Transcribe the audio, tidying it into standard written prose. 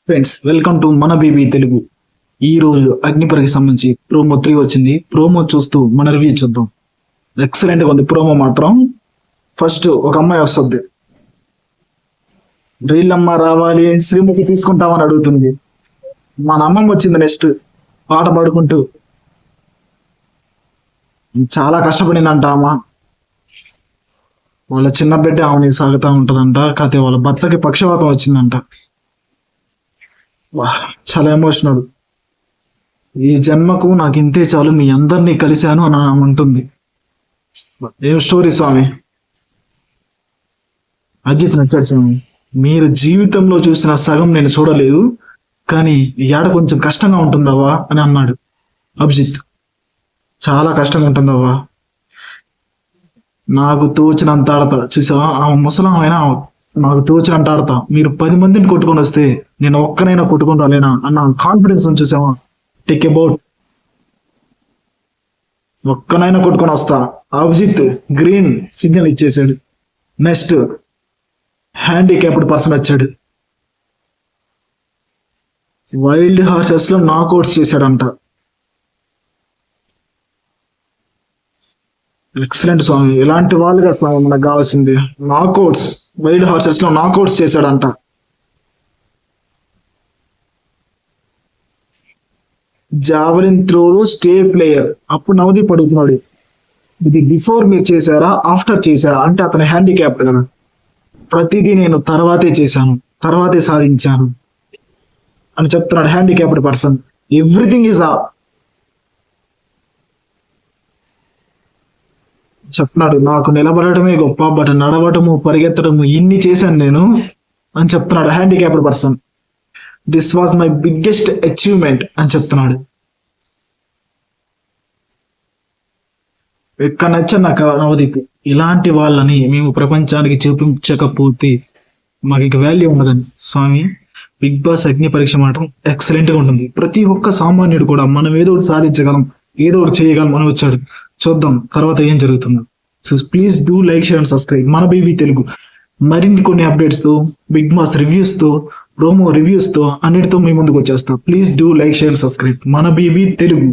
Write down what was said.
Friends, welcome to మన BB Telugu. ఈ రోజు అగ్నిపరికి సంబంధించి ప్రోమో 3 వచ్చింది. ప్రోమో చూస్తూ మన రివ్యూ చూద్దాం. ఎక్సలెంట్ గా ఉంది ప్రోమో మాత్రం. ఫస్ట్ ఒక అమ్మాయి వస్తుంది, రీల్లమ్మ రావాలి శ్రీముఖి తీసుకుంటామని అడుగుతుంది. మన అమ్మమ్మ వచ్చింది నెక్స్ట్ పాట పాడుకుంటూ. చాలా కష్టపడిందంట అమ్మ. వాళ్ళ చిన్న బిడ్డ ఆమెని సాగుతా ఉంటదంట. కాకపోతే వాళ్ళ భర్తకి పక్షవాతం వచ్చిందంట. చాలా ఎమోషనల్. ఈ జన్మకు నాకు ఇంతే చాలు, మీ అందరినీ కలిశాను అని ఆమె అంటుంది. ఏం స్టోరీ స్వామి. అజిత్ నచ్చాడు స్వామి. మీరు జీవితంలో చూసిన సగం నేను చూడలేదు, కానీ ఈ ఏడ కొంచెం కష్టంగా ఉంటుందవ్వా అని అన్నాడు అభిజిత్. చాలా కష్టంగా ఉంటుందవ్వా, నాకు తోచినంత ఆడతా. చూసావా, ఆమె ముసలామైనా నాకు తోచినంత ఆడతా. మీరు 10 మందిని కొట్టుకొని వస్తే నేను ఒక్కనైనా కొట్టుకొని రాలేనా అన్న కాన్ఫిడెన్స్ చూసావా. టేక్ అబౌట్, ఒక్కనైనా కొట్టుకొని వస్తా. అభిజిత్ గ్రీన్ సిగ్నల్ ఇచ్చేసాడు. నెక్స్ట్ హ్యాండిక్యాప్డ్ పర్సన్ వచ్చాడు. వైల్డ్ హార్సెస్ లో నాకౌట్స్ చేశాడంట. ఎక్సలెంట్ స్వామి. ఇలాంటి వాళ్ళుగా మనకు కావాల్సింది. నాకౌట్స్, వైల్డ్ హార్సెస్ లో నాకౌట్స్ చేశాడంట. జావలిన్ త్రోలో స్టేట్ ప్లేయర్. అప్పుడు నవదీప్ అడుగుతున్నాడు, ఇది బిఫోర్ మీరు చేశారా ఆఫ్టర్ చేశారా అంటే అతని హ్యాండిక్యాప్డ్ కదా. ప్రతిదీ నేను తర్వాతే చేశాను, తర్వాతే సాధించాను అని చెప్తున్నాడు హ్యాండిక్యాప్డ్ పర్సన్. ఎవ్రీథింగ్ ఈజ్ చెప్తున్నాడు. నాకు నిలబడటమే గొప్ప, బట్ నడవటము పరిగెత్తడము ఇన్ని చేశాను నేను అని చెప్తున్నాడు handicapped person. This was my biggest achievement అని చెప్తున్నాడు. ఎక్కడ నచ్చా నాకు నవదీప్. ఇలాంటి వాళ్ళని మేము ప్రపంచానికి చూపించకపోతే మాకు ఇక వాల్యూ ఉండదని. స్వామి, బిగ్ బాస్ అగ్ని పరీక్ష మాత్రం ఎక్సలెంట్ గా ఉంటుంది. ప్రతి ఒక్క సామాన్యుడు కూడా మనం ఏదో ఒకటి సాధించగలం, ఏదో ఒకటి చేయగలం అని వచ్చాడు. చూద్దాం తర్వాత ఏం జరుగుతుందో. So please do like, share and subscribe మన బీబీ తెలుగు. మరిన్ని కొన్ని అప్డేట్స్ తో, బిగ్ బాస్ రివ్యూస్ తో, ప్రోమో రివ్యూస్ తో అన్నిటితో మీ ముందుకు వచ్చేస్తాం. Please do like, share and subscribe మన బీబీ తెలుగు.